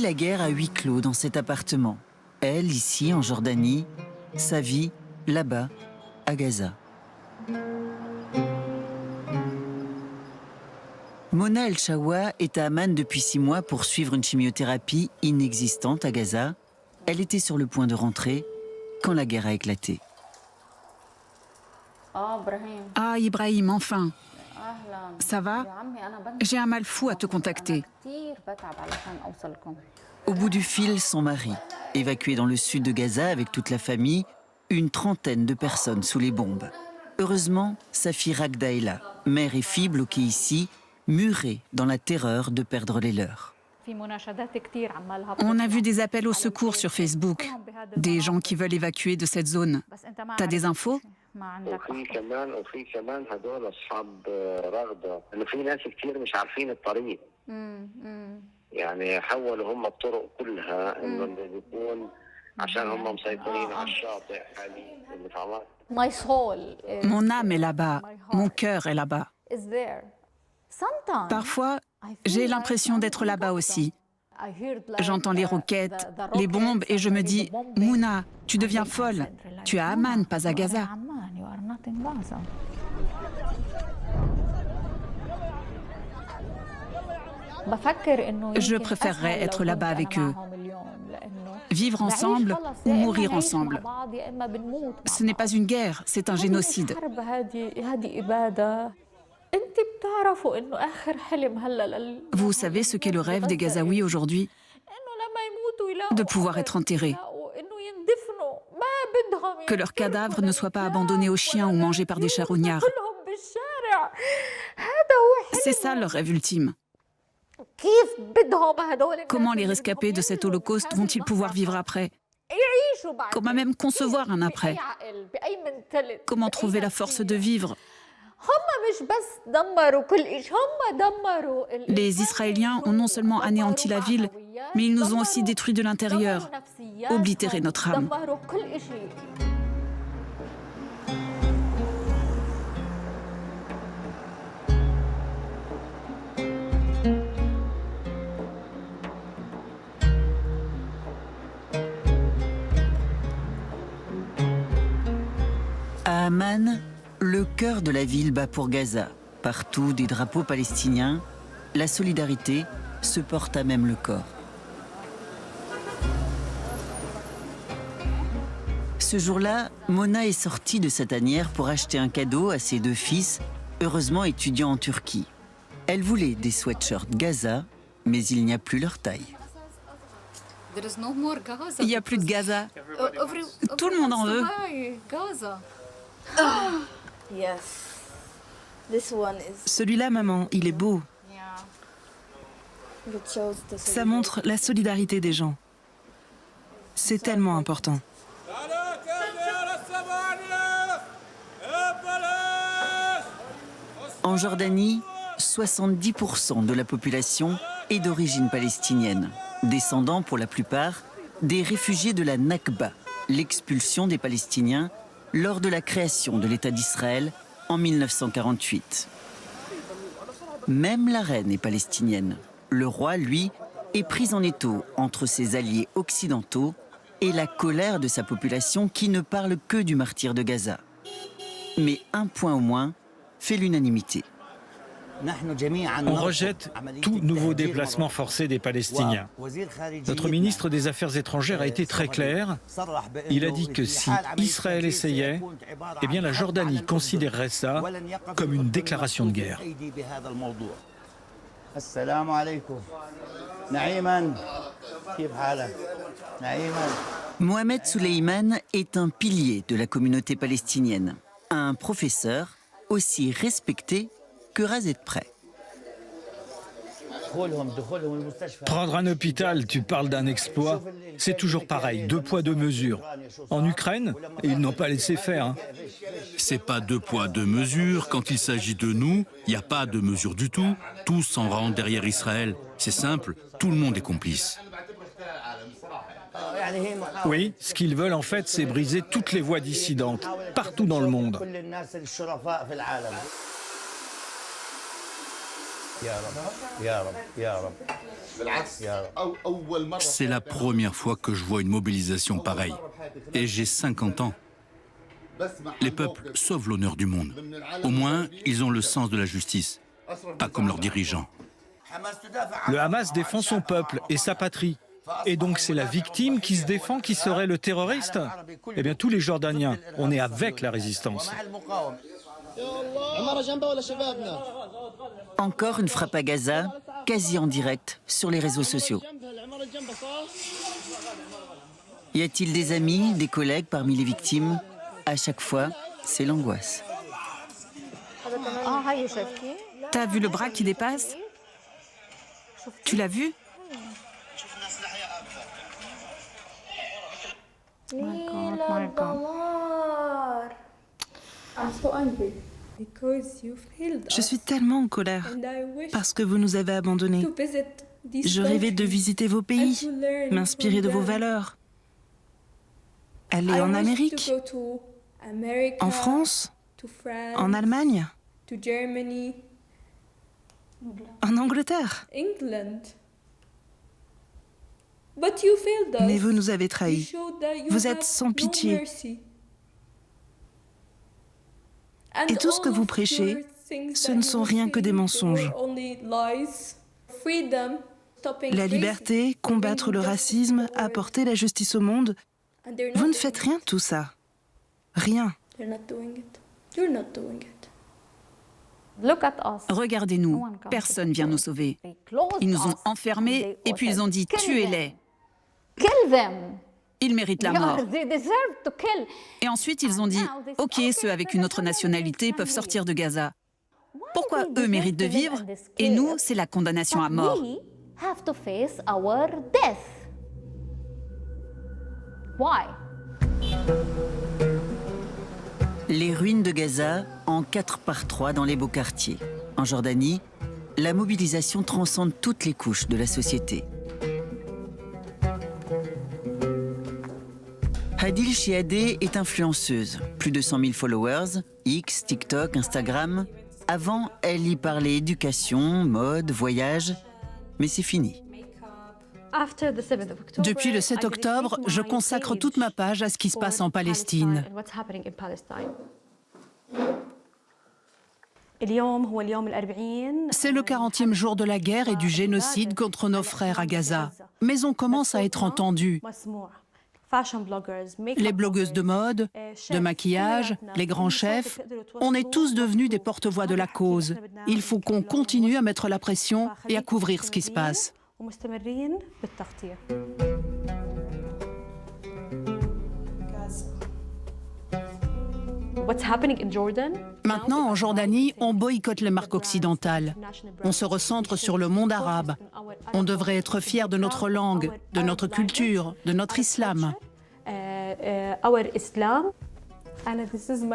la guerre à huis clos dans cet appartement. Elle, ici, en Jordanie, sa vie, là-bas, à Gaza. Mona El-Chawa est à Amman depuis 6 mois pour suivre une chimiothérapie inexistante à Gaza. Elle était sur le point de rentrer quand la guerre a éclaté. Ah, Ibrahim, enfin. Ça va? J'ai un mal fou à te contacter. Au bout du fil, son mari, évacué dans le sud de Gaza avec toute la famille, une trentaine de personnes sous les bombes. Heureusement, sa fille Ragda est là, mère et fille bloquées ici, murées dans la terreur de perdre les leurs. On a vu des appels au secours sur Facebook, des gens qui veulent évacuer de cette zone. T'as des infos? وفي كمان هدول اصحاب رغده انه في ناس كثير مش عارفين الطريق يعني حولوا هم الطرق كلها انه اللي بيكون عشان هم مسيطرين على الشاطئ حاليا. Mon âme est là-bas, mon cœur est là-bas. Parfois, j'ai l'impression d'être là-bas aussi. J'entends les roquettes, les bombes et je me dis « Mouna, tu deviens folle. Tu es à Amman, pas à Gaza. » Je préférerais être là-bas avec eux. Vivre ensemble ou mourir ensemble. Ce n'est pas une guerre, c'est un génocide. Vous savez ce qu'est le rêve des Gazaouis aujourd'hui? De pouvoir être enterrés. Que leurs cadavres ne soient pas abandonnés aux chiens ou mangés par des charognards. C'est ça leur rêve ultime. Comment les rescapés de cet holocauste vont-ils pouvoir vivre après? Comment même concevoir un après? Comment trouver la force de vivre? Les Israéliens ont non seulement anéanti la ville, mais ils nous ont aussi détruits de l'intérieur, oblitéré notre âme. À Amman, le cœur de la ville bat pour Gaza. Partout des drapeaux palestiniens, la solidarité se porte à même le corps. Ce jour-là, Mona est sortie de sa tanière pour acheter un cadeau à ses 2 fils, heureusement étudiants en Turquie. Elle voulait des sweatshirts Gaza, mais il n'y a plus leur taille. Il n'y a plus de Gaza. Tout le monde en veut. Celui-là, maman, il est beau. Ça montre la solidarité des gens. C'est tellement important. En Jordanie, 70% de la population est d'origine palestinienne, descendant pour la plupart des réfugiés de la Nakba, l'expulsion des Palestiniens lors de la création de l'État d'Israël en 1948. Même la reine est palestinienne. Le roi, lui, est pris en étau entre ses alliés occidentaux et la colère de sa population qui ne parle que du martyre de Gaza. Mais un point au moins fait l'unanimité. On rejette tout nouveau déplacement forcé des Palestiniens. Notre ministre des Affaires étrangères a été très clair. Il a dit que si Israël essayait, eh bien la Jordanie considérerait ça comme une déclaration de guerre. Mohamed Souleyman est un pilier de la communauté palestinienne, un professeur aussi respecté que rasé de près. Prendre un hôpital, tu parles d'un exploit, c'est toujours pareil, 2 poids 2 mesures. En Ukraine, ils n'ont pas laissé faire. Hein. C'est pas 2 poids 2 mesures. Quand il s'agit de nous, il n'y a pas de mesure du tout. Tous s'en rendent derrière Israël. C'est simple, tout le monde est complice. Oui, ce qu'ils veulent en fait, c'est briser toutes les voies dissidentes, partout dans le monde. C'est la première fois que je vois une mobilisation pareille. Et j'ai 50 ans. Les peuples sauvent l'honneur du monde. Au moins, ils ont le sens de la justice. Pas comme leurs dirigeants. Le Hamas défend son peuple et sa patrie. Et donc c'est la victime qui se défend qui serait le terroriste? Eh bien tous les Jordaniens, on est avec la résistance. Encore une frappe à Gaza, quasi en direct sur les réseaux sociaux. Y a-t-il des amis, des collègues parmi les victimes? À chaque fois, c'est l'angoisse. T'as vu le bras qui dépasse? Tu l'as vu? My God. Je suis tellement en colère parce que vous nous avez abandonnés. Je rêvais de visiter vos pays, m'inspirer de vos valeurs. Aller en Amérique, en France, en Allemagne, en Angleterre. Mais vous nous avez trahis. Vous êtes sans pitié. Et tout ce que vous prêchez, ce ne sont rien que des mensonges. La liberté, combattre le racisme, apporter la justice au monde, vous ne faites rien de tout ça. Rien. Regardez-nous, personne vient nous sauver. Ils nous ont enfermés et puis ils ont dit tuez-les. Ils méritent la mort. Et ensuite ils ont dit ok, ceux avec une autre nationalité peuvent sortir de Gaza. Pourquoi eux méritent de vivre et nous c'est la condamnation à mort? Les ruines de Gaza en 4x3 dans les beaux quartiers. En Jordanie, la mobilisation transcende toutes les couches de la société. Hadil Chiadeh est influenceuse. Plus de 100 000 followers, X, TikTok, Instagram. Avant, elle y parlait éducation, mode, voyage. Mais c'est fini. Depuis le 7 octobre, je consacre toute ma page à ce qui se passe en Palestine. C'est le 40e jour de la guerre et du génocide contre nos frères à Gaza. Mais on commence à être entendu. Les blogueuses de mode, de maquillage, les grands chefs, on est tous devenus des porte-voix de la cause. Il faut qu'on continue à mettre la pression et à couvrir ce qui se passe. Maintenant, en Jordanie, on boycotte les marques occidentales. On se recentre sur le monde arabe. On devrait être fiers de notre langue, de notre culture, de notre islam.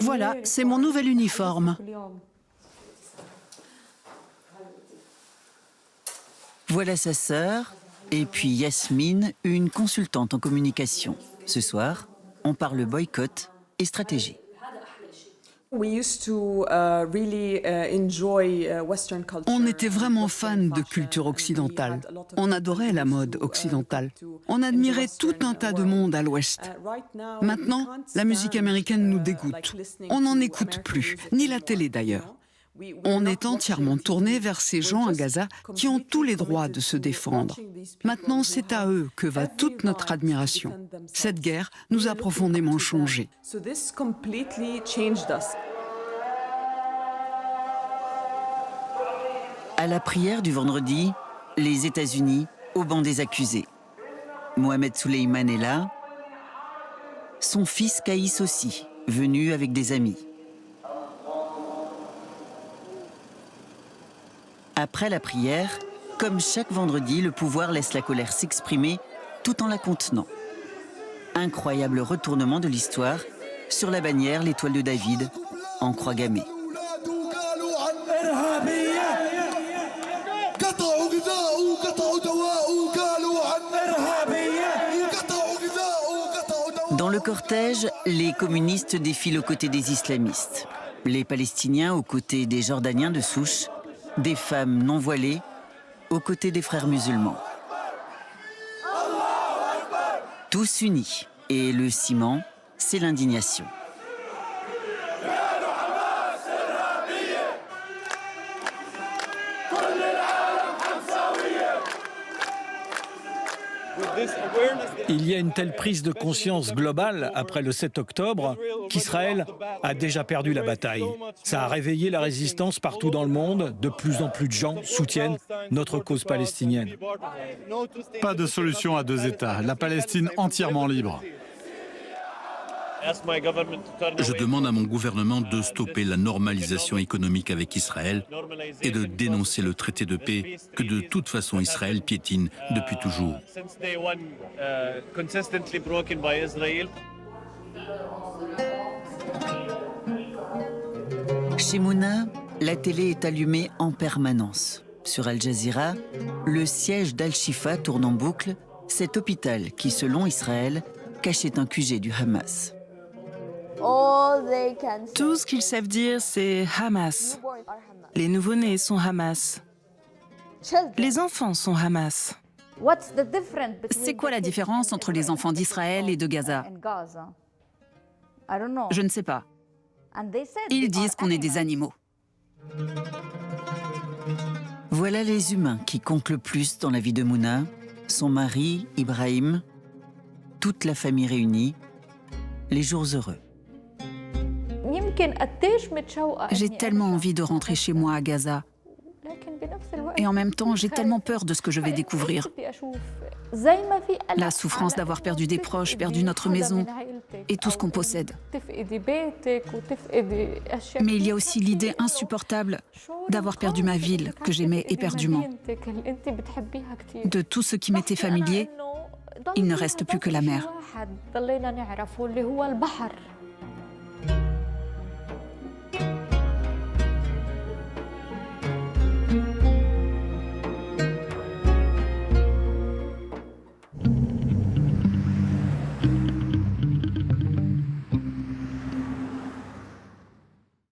Voilà, c'est mon nouvel uniforme. Voilà sa sœur, et puis Yasmine, une consultante en communication. Ce soir, on parle boycott et stratégie. On était vraiment fans de culture occidentale. On adorait la mode occidentale. On admirait tout un tas de monde à l'Ouest. Maintenant, la musique américaine nous dégoûte. On n'en écoute plus, ni la télé d'ailleurs. On est entièrement tourné vers ces gens à Gaza qui ont tous les droits de se défendre. Maintenant, c'est à eux que va toute notre admiration. Cette guerre nous a profondément changés. À la prière du vendredi, les États-Unis au banc des accusés. Mohamed Souleyman est là. Son fils Kaïs aussi, venu avec des amis. Après la prière, comme chaque vendredi, le pouvoir laisse la colère s'exprimer tout en la contenant. Incroyable retournement de l'histoire sur la bannière l'étoile de David en croix gammée. Dans le cortège, les communistes défilent aux côtés des islamistes. Les Palestiniens aux côtés des Jordaniens de souche. des femmes non voilées aux côtés des frères musulmans. Tous unis, et le ciment, c'est l'indignation. Il y a une telle prise de conscience globale après le 7 octobre qu'Israël a déjà perdu la bataille. Ça a réveillé la résistance partout dans le monde. De plus en plus de gens soutiennent notre cause palestinienne. Pas de solution à deux États. La Palestine entièrement libre. Je demande à mon gouvernement de stopper la normalisation économique avec Israël et de dénoncer le traité de paix que de toute façon Israël piétine depuis toujours. Chez Mouna, la télé est allumée en permanence. Sur Al Jazeera, le siège d'Al-Shifa tourne en boucle, cet hôpital qui, selon Israël, cachait un QG du Hamas. Tout ce qu'ils savent dire, c'est Hamas. Les nouveau-nés sont Hamas. Les enfants sont Hamas. C'est quoi la différence entre les enfants d'Israël et de Gaza? Je ne sais pas. Ils disent qu'on est des animaux. Voilà les humains qui comptent le plus dans la vie de Mouna, son mari, Ibrahim, toute la famille réunie, les jours heureux. J'ai tellement envie de rentrer chez moi à Gaza. Et en même temps, j'ai tellement peur de ce que je vais découvrir. La souffrance d'avoir perdu des proches, perdu notre maison et tout ce qu'on possède. Mais il y a aussi l'idée insupportable d'avoir perdu ma ville, que j'aimais éperdument. De tout ce qui m'était familier, il ne reste plus que la mer.